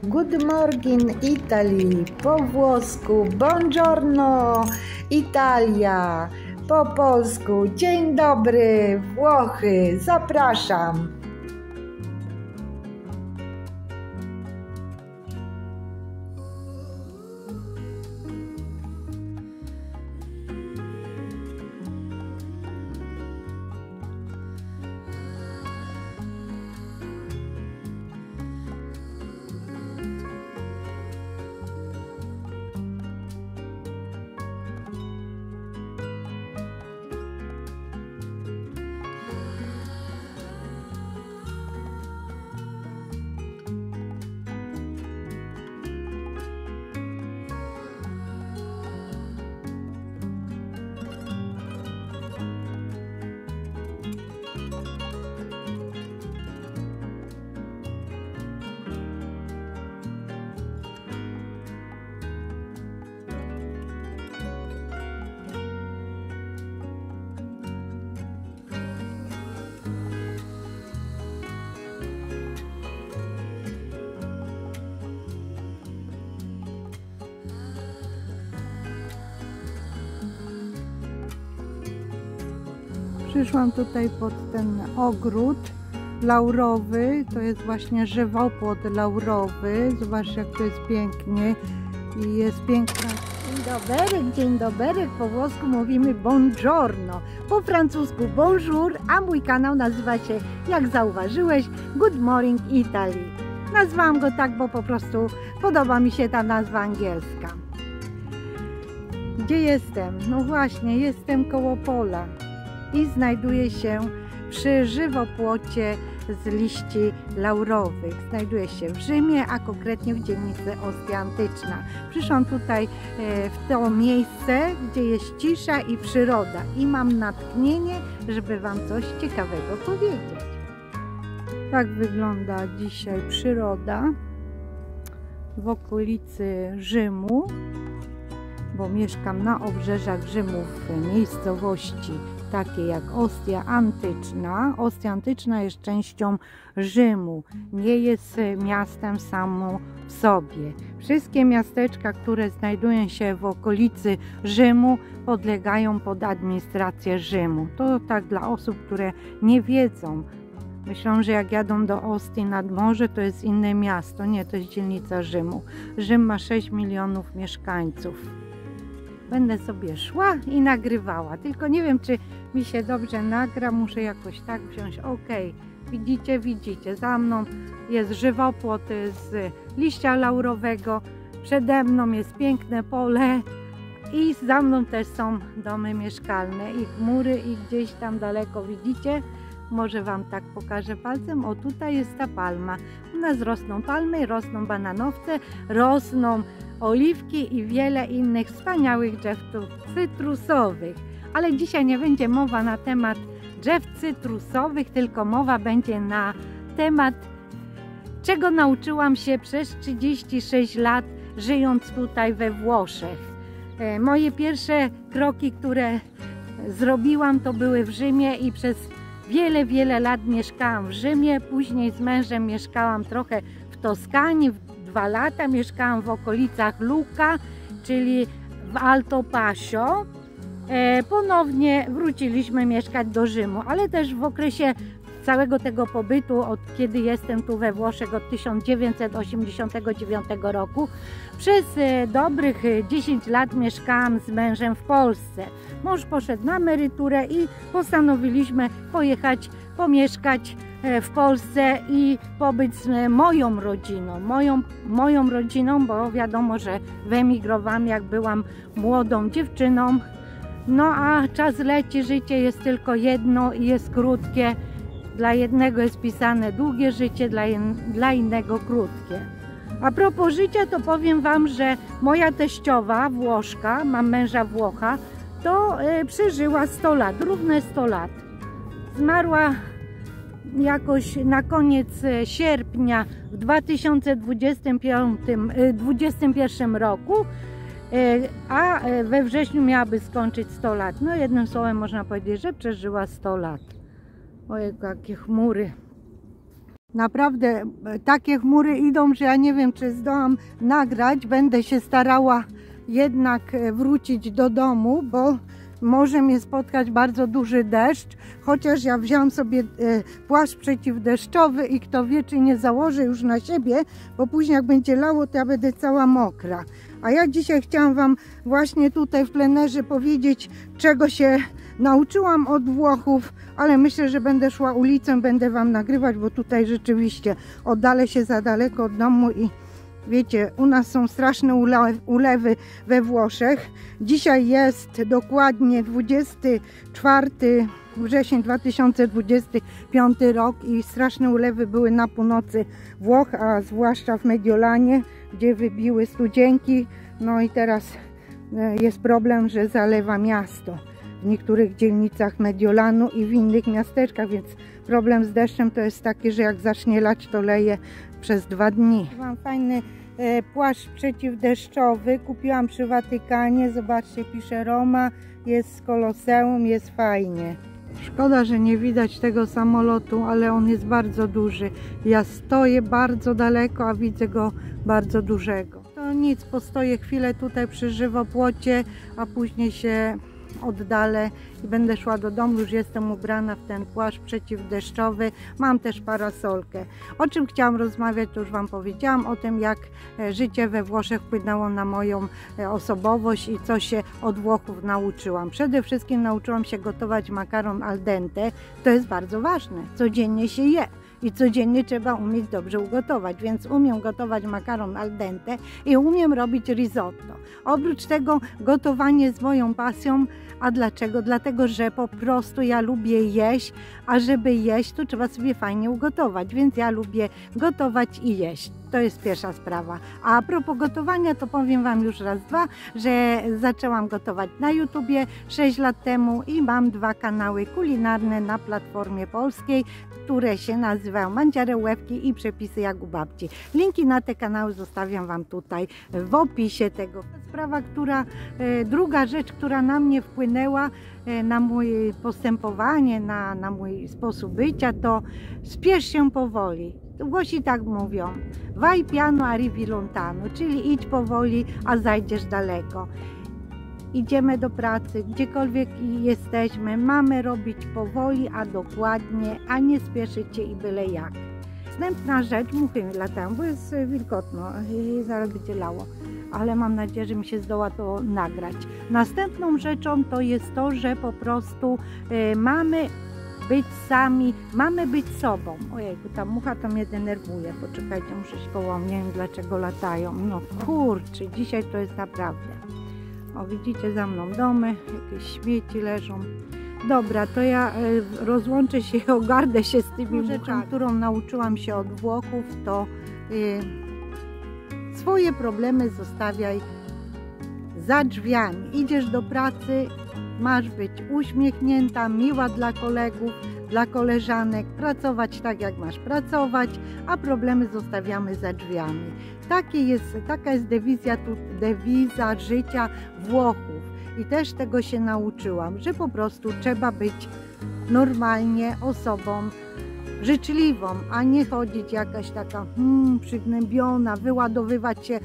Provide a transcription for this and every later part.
Good morning Italy, po włosku buongiorno Italia, po polsku dzień dobry Włochy, zapraszam. Przyszłam tutaj pod ten ogród laurowy, to jest właśnie żywopłot laurowy. Zobaczcie, jak to jest pięknie i jest piękna. Dzień dobry, po włosku mówimy buongiorno, po francusku bonjour, a mój kanał nazywa się, jak zauważyłeś, Good Morning Italy. Nazwałam go tak, bo po prostu podoba mi się ta nazwa angielska. Gdzie jestem? No właśnie, jestem koło pola i znajduję się przy żywopłocie z liści laurowych. Znajduję się w Rzymie, a konkretnie w dzielnicy Ostia Antyczna. Przyszłam tutaj w to miejsce, gdzie jest cisza i przyroda i mam natchnienie, żeby Wam coś ciekawego powiedzieć. Tak wygląda dzisiaj przyroda w okolicy Rzymu, bo mieszkam na obrzeżach Rzymu w miejscowości takie jak Ostia Antyczna. Ostia Antyczna jest częścią Rzymu, nie jest miastem samo w sobie. Wszystkie miasteczka, które znajdują się w okolicy Rzymu, podlegają pod administrację Rzymu. To tak dla osób, które nie wiedzą. Myślą, że jak jadą do Ostii nad morze, to jest inne miasto. Nie, to jest dzielnica Rzymu. Rzym ma 6 milionów mieszkańców. Będę sobie szła i nagrywała, tylko nie wiem, czy mi się dobrze nagra, muszę jakoś tak wziąć. Ok, widzicie, za mną jest żywopłot z liścia laurowego, przede mną jest piękne pole i za mną też są domy mieszkalne i chmury i gdzieś tam daleko widzicie, może Wam tak pokażę palcem, o tutaj jest ta palma. U nas rosną palmy, rosną bananowce, rosną oliwki i wiele innych wspaniałych drzew cytrusowych. Ale dzisiaj nie będzie mowa na temat drzew cytrusowych, tylko mowa będzie na temat, czego nauczyłam się przez 36 lat żyjąc tutaj we Włoszech. Moje pierwsze kroki, które zrobiłam, to były w Rzymie i przez wiele lat mieszkałam w Rzymie. Później z mężem mieszkałam trochę w Toskanii, 2 lata mieszkałam w okolicach Lucca, czyli w Alto Pasio. Ponownie wróciliśmy mieszkać do Rzymu, ale też w okresie całego tego pobytu, od kiedy jestem tu we Włoszech, od 1989 roku, przez dobrych 10 lat mieszkałam z mężem w Polsce. Mąż poszedł na emeryturę i postanowiliśmy pojechać, pomieszkać w Polsce i pobyć z moją rodziną. Moją rodziną, bo wiadomo, że wyemigrowałam, jak byłam młodą dziewczyną. No a czas leci, życie jest tylko jedno i jest krótkie. Dla jednego jest pisane długie życie, dla innego krótkie. A propos życia, to powiem Wam, że moja teściowa, Włoszka, mam męża Włocha, to przeżyła 100 lat, równe 100 lat. Zmarła jakoś na koniec sierpnia w 2021 roku, a we wrześniu miałaby skończyć 100 lat. No jednym słowem można powiedzieć, że przeżyła 100 lat. Ojej, jakie chmury. Naprawdę takie chmury idą, że ja nie wiem, czy zdołam nagrać. Będę się starała jednak wrócić do domu, bo może mnie spotkać bardzo duży deszcz, chociaż ja wziąłam sobie płaszcz przeciwdeszczowy i kto wie, czy nie założę już na siebie, bo później jak będzie lało, to ja będę cała mokra. A ja dzisiaj chciałam Wam właśnie tutaj w plenerze powiedzieć, czego się nauczyłam od Włochów, ale myślę, że będę szła ulicą, będę Wam nagrywać, bo tutaj rzeczywiście oddalę się za daleko od domu i wiecie, u nas są straszne ulewy we Włoszech. Dzisiaj jest dokładnie 24 września 2025 rok i straszne ulewy były na północy Włoch, a zwłaszcza w Mediolanie, gdzie wybiły studzienki. No i teraz jest problem, że zalewa miasto w niektórych dzielnicach Mediolanu i w innych miasteczkach, więc problem z deszczem to jest taki, że jak zacznie lać, to leje przez 2 dni. Mam fajny płaszcz przeciwdeszczowy, kupiłam przy Watykanie, zobaczcie, pisze Roma, jest z Koloseum, jest fajnie. Szkoda, że nie widać tego samolotu, ale on jest bardzo duży. Ja stoję bardzo daleko, a widzę go bardzo dużego. To nic, postoję chwilę tutaj przy żywopłocie, a później się oddalę i będę szła do domu. Już jestem ubrana w ten płaszcz przeciwdeszczowy, mam też parasolkę. O czym chciałam rozmawiać, to już Wam powiedziałam, o tym, jak życie we Włoszech wpłynęło na moją osobowość i co się od Włochów nauczyłam. Przede wszystkim nauczyłam się gotować makaron al dente, to jest bardzo ważne, codziennie się je. I codziennie trzeba umieć dobrze ugotować, więc umiem gotować makaron al dente i umiem robić risotto. Oprócz tego gotowanie jest moją pasją. A dlaczego? Dlatego, że po prostu ja lubię jeść, a żeby jeść, to trzeba sobie fajnie ugotować, więc ja lubię gotować i jeść. To jest pierwsza sprawa. A propos gotowania, to powiem Wam już raz, dwa, że zaczęłam gotować na YouTubie 6 lat temu i mam 2 kanały kulinarne na Platformie Polskiej, które się nazywają Mandziare Łewki i Przepisy jak u babci. Linki na te kanały zostawiam Wam tutaj w opisie tego. Sprawa, druga rzecz, która na mnie wpłynęła, na moje postępowanie, na mój sposób bycia, to spiesz się powoli. Włosi tak mówią, vai piano arrivi lontano, czyli idź powoli, a zajdziesz daleko. Idziemy do pracy, gdziekolwiek jesteśmy, mamy robić powoli, a dokładnie, a nie spieszyć się i byle jak. Następna rzecz, muchy latają, bo jest wilgotno i zaraz będzie lało, ale mam nadzieję, że mi się zdoła to nagrać. Następną rzeczą to jest to, że po prostu mamy być sami, mamy być sobą. Ojejku, ta mucha to mnie denerwuje. Poczekajcie, muszę się koło mnie, nie wiem dlaczego latają. No kurczę, dzisiaj to jest naprawdę. O, widzicie za mną domy, jakieś śmieci leżą. Dobra, to ja rozłączę się i ogarnę się z tymi rzeczą, którą nauczyłam się od Włochów, to swoje problemy zostawiaj za drzwiami. Idziesz do pracy, masz być uśmiechnięta, miła dla kolegów, dla koleżanek, pracować tak, jak masz pracować, a problemy zostawiamy za drzwiami. Taka jest dewiza życia Włochów i też tego się nauczyłam, że po prostu trzeba być normalnie osobą życzliwą, a nie chodzić jakaś taka przygnębiona, wyładowywać się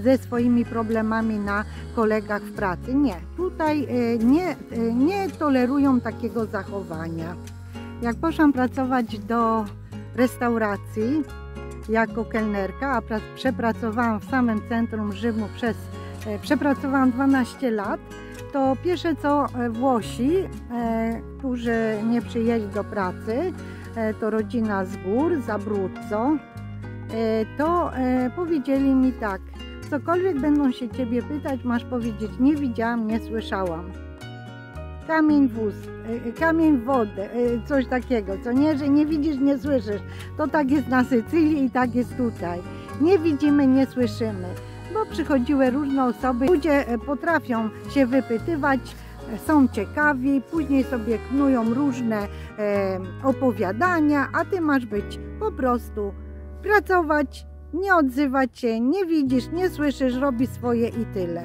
ze swoimi problemami na kolegach w pracy. Nie, tutaj nie tolerują takiego zachowania. Jak poszłam pracować do restauracji jako kelnerka, a przepracowałam w samym centrum Rzymu przepracowałam 12 lat, to pierwsze co Włosi, którzy nie przyjęli do pracy, to rodzina z gór, z Abruzzo, to powiedzieli mi tak, cokolwiek będą się Ciebie pytać, masz powiedzieć, nie widziałam, nie słyszałam. Kamień w ust, kamień w wodę, coś takiego, co nie, że nie widzisz, nie słyszysz. To tak jest na Sycylii i tak jest tutaj. Nie widzimy, nie słyszymy, bo przychodziły różne osoby, ludzie potrafią się wypytywać, są ciekawi, później sobie knują różne opowiadania, a Ty masz być po prostu pracować, nie odzywać się, nie widzisz, nie słyszysz, robi swoje i tyle.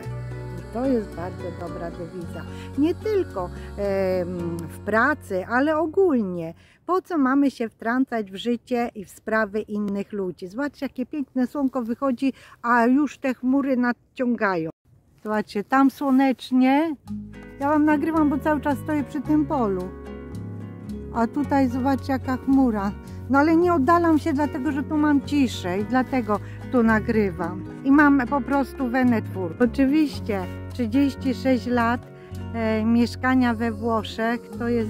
To jest bardzo dobra dewiza. Nie tylko w pracy, ale ogólnie. Po co mamy się wtrącać w życie i w sprawy innych ludzi? Zobaczcie, jakie piękne słonko wychodzi, a już te chmury nadciągają. Zobaczcie, tam słonecznie. Ja wam nagrywam, bo cały czas stoję przy tym polu. A tutaj zobaczcie, jaka chmura. No ale nie oddalam się, dlatego że tu mam ciszę i dlatego tu nagrywam. I mam po prostu wenetwór. Oczywiście 36 lat mieszkania we Włoszech to jest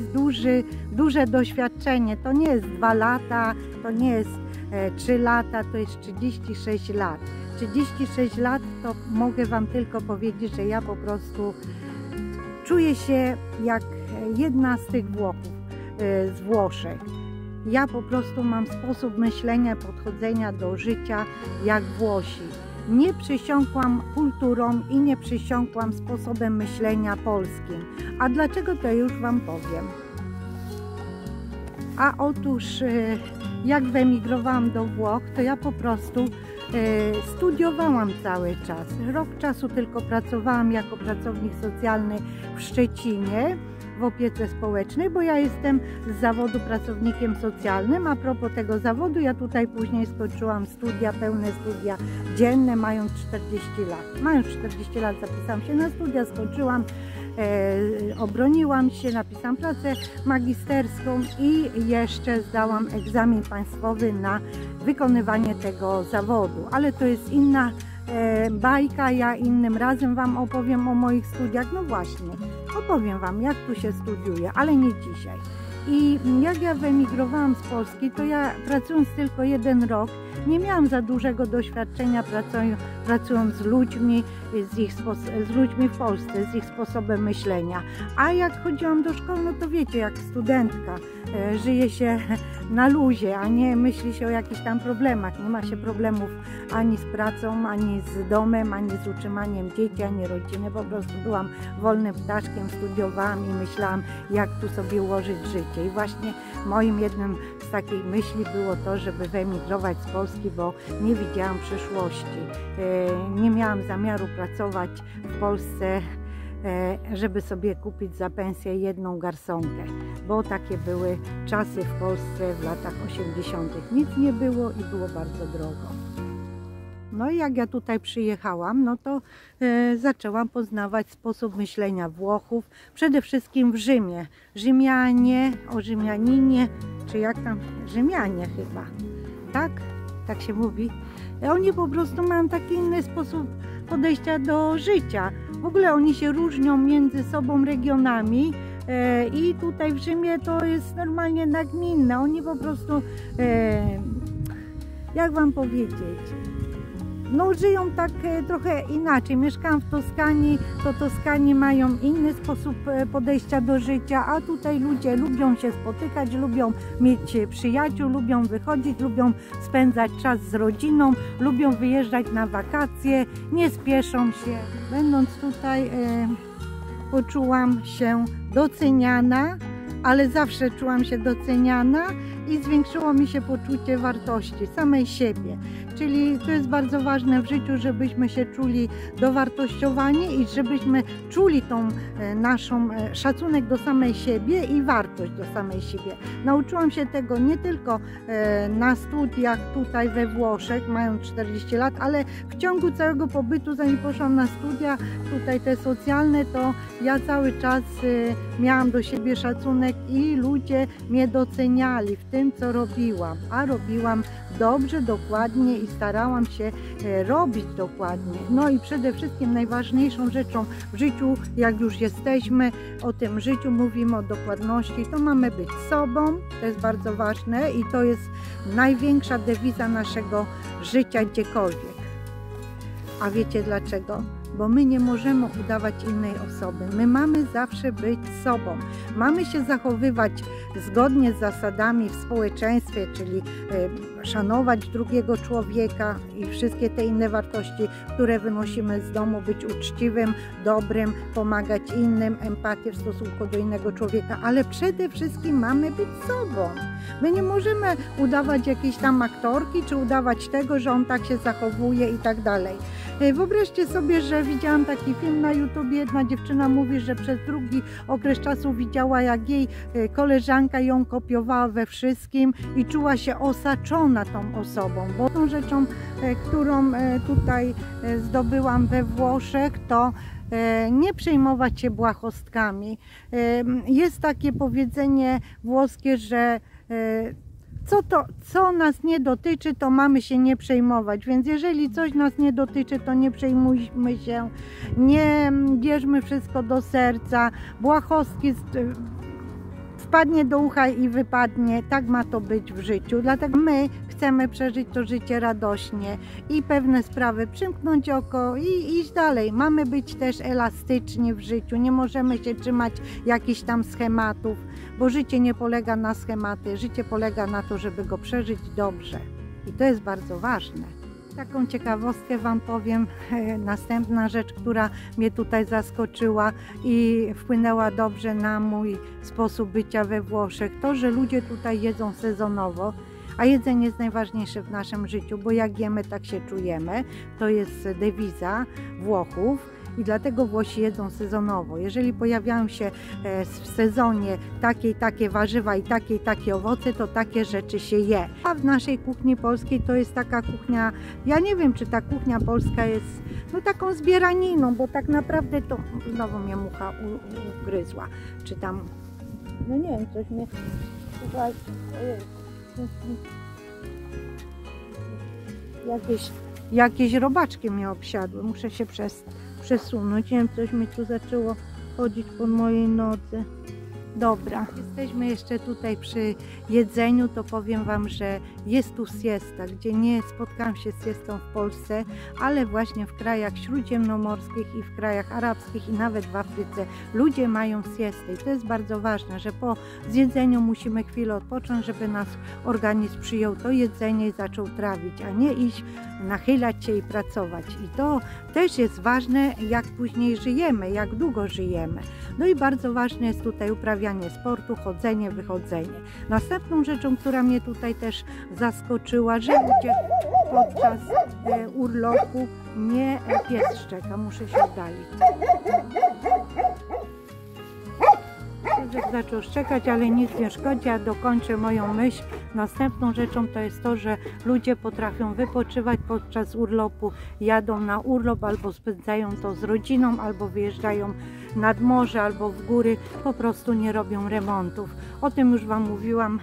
duże doświadczenie. To nie jest 2 lata, to nie jest 3 lata, to jest 36 lat. 36 lat to mogę wam tylko powiedzieć, że ja po prostu czuję się jak jedna z tych Włochów z Włoszech. Ja po prostu mam sposób myślenia, podchodzenia do życia jak Włosi. Nie przysiąkłam kulturą i nie przysiąkłam sposobem myślenia polskim. A dlaczego, to już wam powiem. A otóż jak wyemigrowałam do Włoch, to ja po prostu studiowałam cały czas. Rok czasu tylko pracowałam jako pracownik socjalny w Szczecinie w opiece społecznej, bo ja jestem z zawodu pracownikiem socjalnym. A propos tego zawodu, ja tutaj później skończyłam studia, pełne studia dzienne, mając 40 lat. Mając 40 lat zapisałam się na studia, skończyłam, obroniłam się, napisałam pracę magisterską i jeszcze zdałam egzamin państwowy na wykonywanie tego zawodu. Ale to jest inna bajka, ja innym razem wam opowiem o moich studiach. No właśnie, opowiem wam, jak tu się studiuje, ale nie dzisiaj. I jak ja wyemigrowałam z Polski, to ja pracując tylko 1 rok, nie miałam za dużego doświadczenia pracując z ludźmi, z ludźmi w Polsce, z ich sposobem myślenia. A jak chodziłam do szkoły, no to wiecie, jak studentka, żyje się na luzie, a nie myśli się o jakichś tam problemach. Nie ma się problemów ani z pracą, ani z domem, ani z utrzymaniem dzieci, ani rodziny. Po prostu byłam wolnym ptaszkiem, studiowałam i myślałam, jak tu sobie ułożyć życie. I właśnie moim jednym z takich myśli było to, żeby wyemigrować z Polski, bo nie widziałam przyszłości. Nie miałam zamiaru pracować w Polsce, żeby sobie kupić za pensję 1 garsonkę, bo takie były czasy w Polsce w latach 80. Nic nie było i było bardzo drogo. No i jak ja tutaj przyjechałam, no to zaczęłam poznawać sposób myślenia Włochów, przede wszystkim w Rzymie. Rzymianie, o Rzymianinie, czy jak tam, Rzymianie chyba, tak? Tak się mówi. Oni po prostu mają taki inny sposób podejścia do życia. W ogóle oni się różnią między sobą regionami i tutaj w Rzymie to jest normalnie nagminne. Oni po prostu, jak wam powiedzieć, no żyją tak trochę inaczej. Mieszkałam w Toskanii, to Toskanie mają inny sposób podejścia do życia, a tutaj ludzie lubią się spotykać, lubią mieć przyjaciół, lubią wychodzić, lubią spędzać czas z rodziną, lubią wyjeżdżać na wakacje, nie spieszą się. Będąc tutaj poczułam się doceniana, ale zawsze czułam się doceniana i zwiększyło mi się poczucie wartości samej siebie. Czyli to jest bardzo ważne w życiu, żebyśmy się czuli dowartościowani i żebyśmy czuli tą naszą szacunek do samej siebie i wartość do samej siebie. Nauczyłam się tego nie tylko na studiach tutaj we Włoszech, mając 40 lat, ale w ciągu całego pobytu, zanim poszłam na studia tutaj te socjalne, to ja cały czas miałam do siebie szacunek i ludzie mnie doceniali w tym, co robiłam. A robiłam dobrze, dokładnie i starałam się robić dokładnie. No i przede wszystkim najważniejszą rzeczą w życiu, jak już jesteśmy o tym życiu, mówimy o dokładności, to mamy być sobą, to jest bardzo ważne i to jest największa dewiza naszego życia gdziekolwiek. A wiecie dlaczego? Bo my nie możemy udawać innej osoby. My mamy zawsze być sobą. Mamy się zachowywać zgodnie z zasadami w społeczeństwie, czyli szanować drugiego człowieka i wszystkie te inne wartości, które wynosimy z domu, być uczciwym, dobrym, pomagać innym, empatię w stosunku do innego człowieka, ale przede wszystkim mamy być sobą. My nie możemy udawać jakiejś tam aktorki, czy udawać tego, że on tak się zachowuje i tak dalej. Wyobraźcie sobie, że widziałam taki film na YouTubie, jedna dziewczyna mówi, że przez długi okres czasu widziała, jak jej koleżanka ją kopiowała we wszystkim i czuła się osaczona tą osobą, bo tą rzeczą, którą tutaj zdobyłam we Włoszech, to nie przejmować się błahostkami. Jest takie powiedzenie włoskie, że co nas nie dotyczy, to mamy się nie przejmować, więc jeżeli coś nas nie dotyczy, to nie przejmujmy się, nie bierzmy wszystko do serca, błahostki wpadnie do ucha i wypadnie, tak ma to być w życiu, dlatego my chcemy przeżyć to życie radośnie i pewne sprawy przymknąć oko i iść dalej. Mamy być też elastyczni w życiu, nie możemy się trzymać jakichś tam schematów, bo życie nie polega na schematy, życie polega na to, żeby go przeżyć dobrze i to jest bardzo ważne. Taką ciekawostkę Wam powiem, następna rzecz, która mnie tutaj zaskoczyła i wpłynęła dobrze na mój sposób bycia we Włoszech, to, że ludzie tutaj jedzą sezonowo, a jedzenie jest najważniejsze w naszym życiu, bo jak jemy, tak się czujemy. To jest dewiza Włochów i dlatego Włosi jedzą sezonowo. Jeżeli pojawiają się w sezonie takie warzywa i takie owoce, to takie rzeczy się je. A w naszej kuchni polskiej to jest taka kuchnia, ja nie wiem, czy ta kuchnia polska jest no taką zbieraniną, bo tak naprawdę to znowu mnie mucha ugryzła, czy tam, no nie wiem, coś mnie, jakieś robaczki mnie obsiadły, muszę się przesunąć, nie wiem, coś mi tu zaczęło chodzić po mojej nodze. Dobra, jesteśmy jeszcze tutaj przy jedzeniu, to powiem Wam, że jest tu siesta, gdzie nie spotkałam się z siestą w Polsce, ale właśnie w krajach śródziemnomorskich i w krajach arabskich i nawet w Afryce ludzie mają siestę i to jest bardzo ważne, że po zjedzeniu musimy chwilę odpocząć, żeby nasz organizm przyjął to jedzenie i zaczął trawić, a nie iść, nachylać się i pracować. I to też jest ważne, jak później żyjemy, jak długo żyjemy. No i bardzo ważne jest tutaj uprawianie sportu, chodzenie, wychodzenie. Następną rzeczą, która mnie tutaj też zaskoczyła, że ludzie podczas urlopu nie pies szczeka, muszę się oddalić. Piesek zaczął szczekać, ale nic nie szkodzi, ja dokończę moją myśl. Następną rzeczą to jest to, że ludzie potrafią wypoczywać podczas urlopu, jadą na urlop albo spędzają to z rodziną, albo wyjeżdżają nad morze, albo w góry, po prostu nie robią remontów. O tym już Wam mówiłam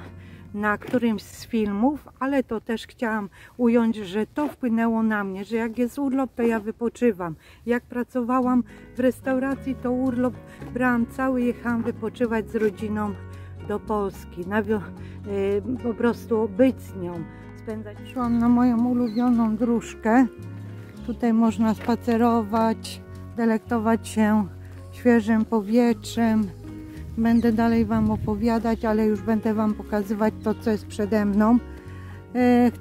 na którymś z filmów, ale to też chciałam ująć, że to wpłynęło na mnie, że jak jest urlop, to ja wypoczywam. Jak pracowałam w restauracji, to urlop brałam cały, jechałam wypoczywać z rodziną do Polski, po prostu być z nią, spędzać. Szłam na moją ulubioną dróżkę, tutaj można spacerować, delektować się świeżym powietrzem. Będę dalej Wam opowiadać, ale już będę Wam pokazywać to, co jest przede mną.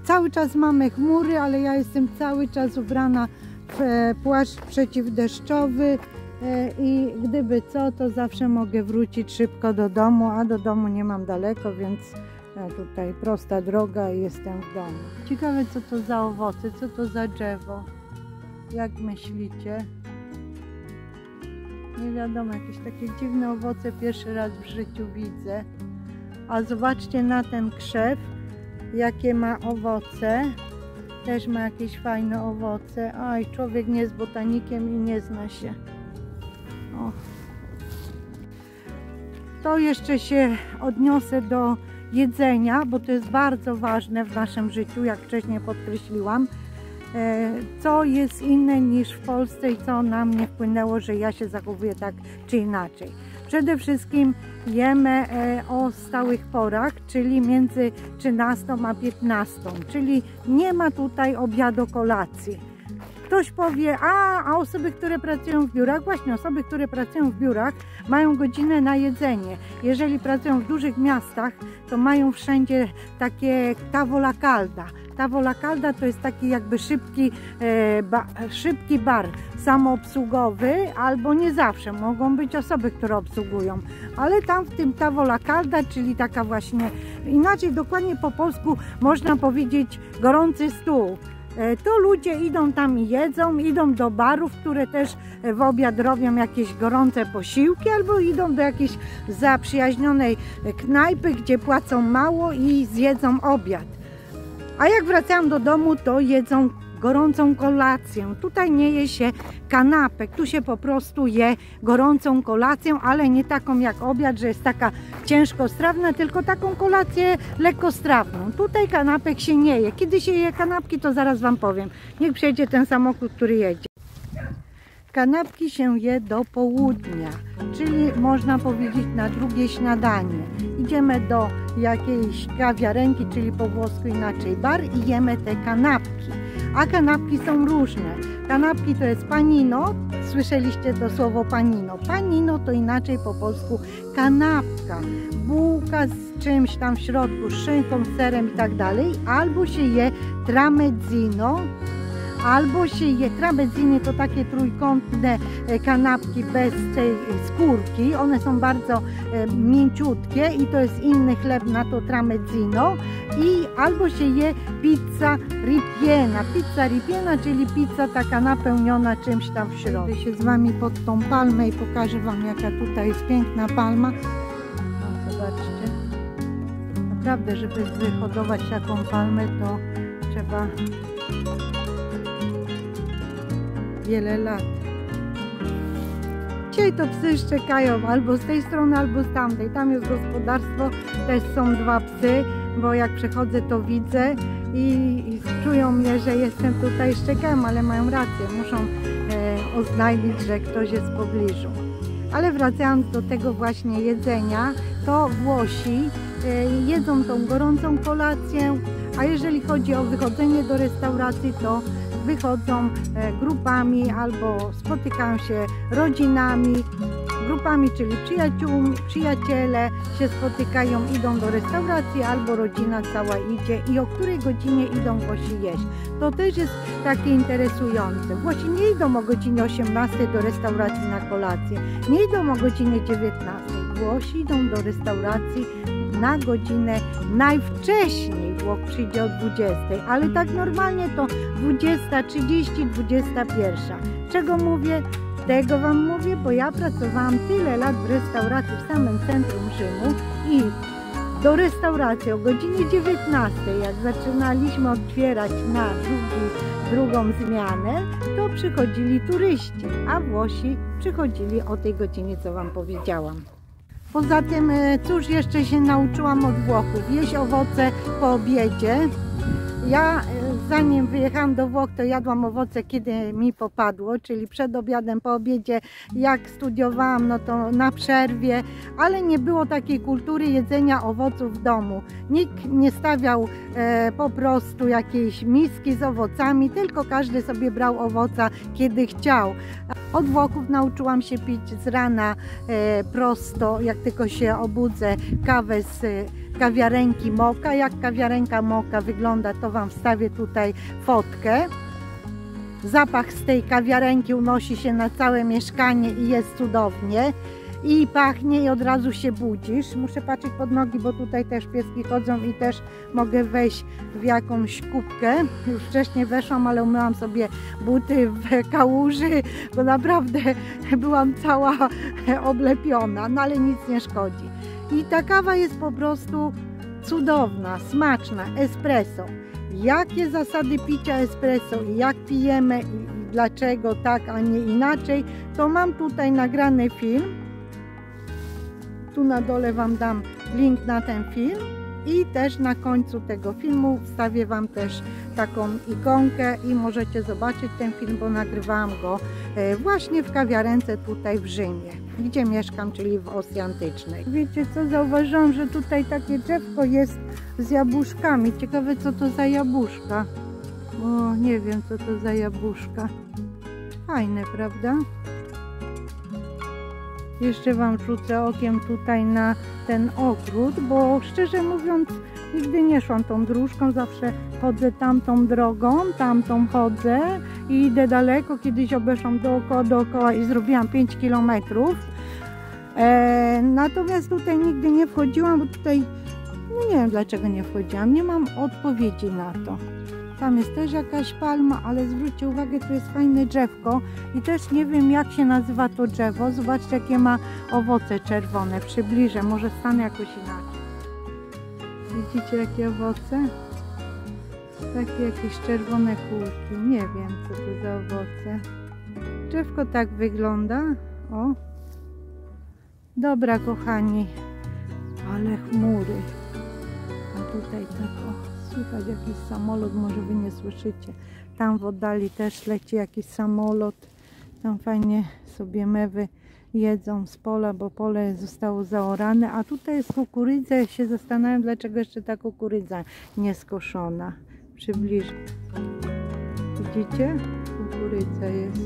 Cały czas mamy chmury, ale ja jestem cały czas ubrana w płaszcz przeciwdeszczowy i gdyby co, to zawsze mogę wrócić szybko do domu, a do domu nie mam daleko, więc tutaj prosta droga i jestem w domu. Ciekawe, co to za owoce, co to za drzewo, jak myślicie? Nie wiadomo, jakieś takie dziwne owoce pierwszy raz w życiu widzę. A zobaczcie na ten krzew, jakie ma owoce. Też ma jakieś fajne owoce. Aj, człowiek nie jest botanikiem i nie zna się. O. To jeszcze się odniosę do jedzenia, bo to jest bardzo ważne w naszym życiu, jak wcześniej podkreśliłam. Co jest inne niż w Polsce i co na mnie wpłynęło, że ja się zachowuję tak czy inaczej. Przede wszystkim jemy o stałych porach, czyli między 13 a 15, czyli nie ma tutaj obiadu, kolacji. Ktoś powie, a osoby, które pracują w biurach, właśnie osoby, które pracują w biurach mają godzinę na jedzenie. Jeżeli pracują w dużych miastach, to mają wszędzie takie tavola calda. Tavola calda to jest taki jakby szybki bar samoobsługowy, albo nie zawsze, mogą być osoby, które obsługują, ale tam w tym tavola calda, czyli taka właśnie, inaczej dokładnie po polsku można powiedzieć gorący stół. To ludzie idą tam i jedzą, idą do barów, które też w obiad robią jakieś gorące posiłki, albo idą do jakiejś zaprzyjaźnionej knajpy, gdzie płacą mało i zjedzą obiad. A jak wracają do domu, to jedzą gorącą kolację. Tutaj nie je się kanapek, tu się po prostu je gorącą kolację, ale nie taką jak obiad, że jest taka ciężkostrawna, tylko taką kolację lekkostrawną. Tutaj kanapek się nie je. Kiedy się je kanapki, to zaraz Wam powiem. Niech przyjedzie ten samochód, który jedzie. Kanapki się je do południa, czyli można powiedzieć na drugie śniadanie. Idziemy do jakiejś kawiarenki, czyli po włosku inaczej bar, i jemy te kanapki. A kanapki są różne. Kanapki to jest panino. Słyszeliście to słowo panino. Panino to inaczej po polsku kanapka. Bułka z czymś tam w środku, z szynką, serem i tak dalej. Albo się je tramezzino, albo się je, tramezzini to takie trójkątne kanapki bez tej skórki, one są bardzo mięciutkie i to jest inny chleb na to tramezzino, i albo się je pizza ripiena. Pizza ripiena, czyli pizza taka napełniona czymś tam w środku. Idę się z Wami pod tą palmę i pokażę Wam, jaka tutaj jest piękna palma. O, zobaczcie. Naprawdę, żeby wyhodować taką palmę, to trzeba wiele lat. Dzisiaj to psy szczekają albo z tej strony, albo z tamtej. Tam jest gospodarstwo, też są dwa psy, bo jak przechodzę, to widzę i czują mnie, że jestem tutaj, szczekają, ale mają rację, muszą oznajmić, że ktoś jest w pobliżu. Ale wracając do tego właśnie jedzenia, to Włosi jedzą tą gorącą kolację, a jeżeli chodzi o wychodzenie do restauracji, to wychodzą grupami albo spotykają się rodzinami, grupami, czyli przyjaciele się spotykają, idą do restauracji, albo rodzina cała idzie, i o której godzinie idą Włosi jeść. To też jest takie interesujące. Włosi nie idą o godzinie 18 do restauracji na kolację, nie idą o godzinie 19. Włosi idą do restauracji na godzinę najwcześniej. Włoch przyjdzie o 20, ale tak normalnie to 20:30, 21. Czego mówię? Tego Wam mówię, bo ja pracowałam tyle lat w restauracji w samym centrum Rzymu i do restauracji o godzinie 19, jak zaczynaliśmy otwierać na drugą zmianę, to przychodzili turyści, a Włosi przychodzili o tej godzinie, co Wam powiedziałam. Poza tym, cóż jeszcze się nauczyłam od Włochów? Jeść owoce po obiedzie. Ja zanim wyjechałam do Włoch, to jadłam owoce, kiedy mi popadło, czyli przed obiadem, po obiedzie. Jak studiowałam, no to na przerwie, ale nie było takiej kultury jedzenia owoców w domu. Nikt nie stawiał po prostu jakiejś miski z owocami, tylko każdy sobie brał owoca, kiedy chciał. Od Włochów nauczyłam się pić z rana prosto, jak tylko się obudzę, kawę z kawiarenki Moka. Jak kawiarenka Moka wygląda, to Wam wstawię tutaj fotkę. Zapach z tej kawiarenki unosi się na całe mieszkanie i jest cudownie. I pachnie i od razu się budzisz. Muszę patrzeć pod nogi, bo tutaj też pieski chodzą i też mogę wejść w jakąś kubkę. Już wcześniej weszłam, ale umyłam sobie buty w kałuży, bo naprawdę byłam cała oblepiona, no ale nic nie szkodzi. I ta kawa jest po prostu cudowna, smaczna, espresso. Jakie zasady picia espresso i jak pijemy i dlaczego tak, a nie inaczej, to mam tutaj nagrany film. Tu na dole Wam dam link na ten film i też na końcu tego filmu wstawię Wam też taką ikonkę i możecie zobaczyć ten film, bo nagrywałam go właśnie w kawiarence tutaj w Rzymie, gdzie mieszkam, czyli w Osji Antycznej. Wiecie co, zauważyłam, że tutaj takie drzewko jest z jabłuszkami. Ciekawe, co to za jabłuszka. O, nie wiem co to za jabłuszka. Fajne, prawda? Jeszcze Wam rzucę okiem tutaj na ten ogród, bo szczerze mówiąc nigdy nie szłam tą dróżką, zawsze chodzę tamtą drogą, tamtą chodzę i idę daleko. Kiedyś obeszłam dookoła i zrobiłam 5 km. Natomiast tutaj nigdy nie wchodziłam, bo tutaj no nie wiem dlaczego nie wchodziłam, nie mam odpowiedzi na to. Tam jest też jakaś palma, ale zwróćcie uwagę, tu jest fajne drzewko i też nie wiem jak się nazywa to drzewo. Zobaczcie jakie ma owoce czerwone, przybliżę, może stanę jakoś inaczej. Widzicie jakie owoce? Takie jakieś czerwone kulki, nie wiem co to za owoce. Drzewko tak wygląda, o. Dobra kochani, ale chmury. A tutaj tak o. Słychać jakiś samolot, może Wy nie słyszycie. Tam w oddali też leci jakiś samolot. Tam fajnie sobie mewy jedzą z pola, bo pole zostało zaorane. A tutaj jest kukurydza. Ja się zastanawiam, dlaczego jeszcze ta kukurydza nieskoszona. Przybliżę. Widzicie? Kukurydza jest.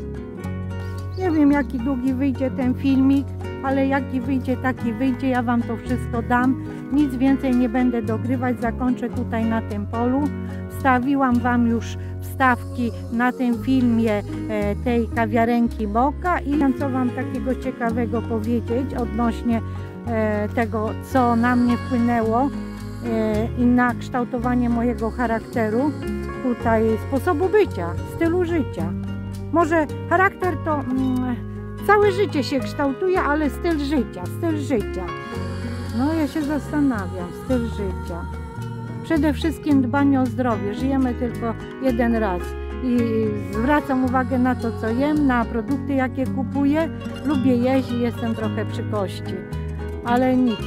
Nie wiem jaki długi wyjdzie ten filmik, ale jaki wyjdzie, taki wyjdzie. Ja Wam to wszystko dam. Nic więcej nie będę dogrywać. Zakończę tutaj na tym polu. Wstawiłam Wam już wstawki na tym filmie tej kawiarenki Boka i co Wam takiego ciekawego powiedzieć odnośnie tego, co na mnie wpłynęło i na kształtowanie mojego charakteru, tutaj sposobu bycia, stylu życia. Może charakter to całe życie się kształtuje, ale styl życia. No ja się zastanawiam, styl życia. Przede wszystkim dbanie o zdrowie. Żyjemy tylko jeden raz i zwracam uwagę na to, co jem, na produkty, jakie kupuję. Lubię jeść i jestem trochę przy kości, ale nic.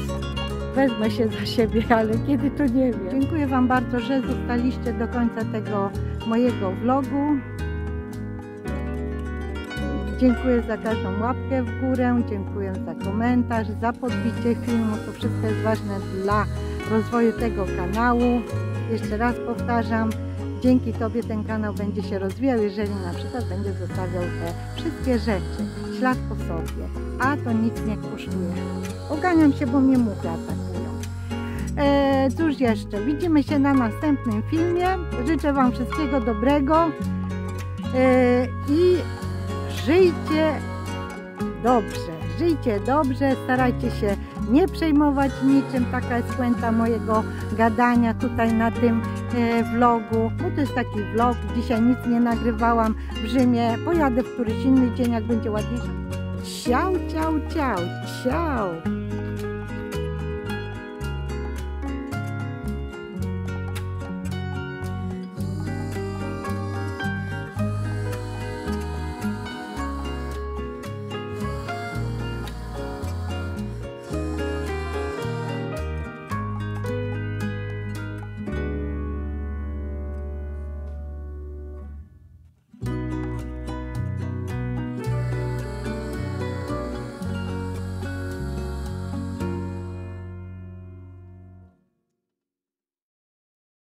Wezmę się za siebie, ale kiedy to nie wiem. Dziękuję Wam bardzo, że zostaliście do końca tego mojego vlogu. Dziękuję za każdą łapkę w górę, dziękuję za komentarz, za podbicie filmu. To wszystko jest ważne dla rozwoju tego kanału. Jeszcze raz powtarzam, dzięki Tobie ten kanał będzie się rozwijał, jeżeli na przykład będzie zostawiał te wszystkie rzeczy, ślad po sobie, a to nic nie kosztuje. Oganiam się, bo mnie muchy atakują. Cóż jeszcze, widzimy się na następnym filmie. Życzę Wam wszystkiego dobrego i żyjcie dobrze, starajcie się nie przejmować niczym. Taka jest puenta mojego gadania tutaj na tym vlogu, bo to jest taki vlog. Dzisiaj nic nie nagrywałam w Rzymie, pojadę w któryś inny dzień, jak będzie ładniejszy. Ciao.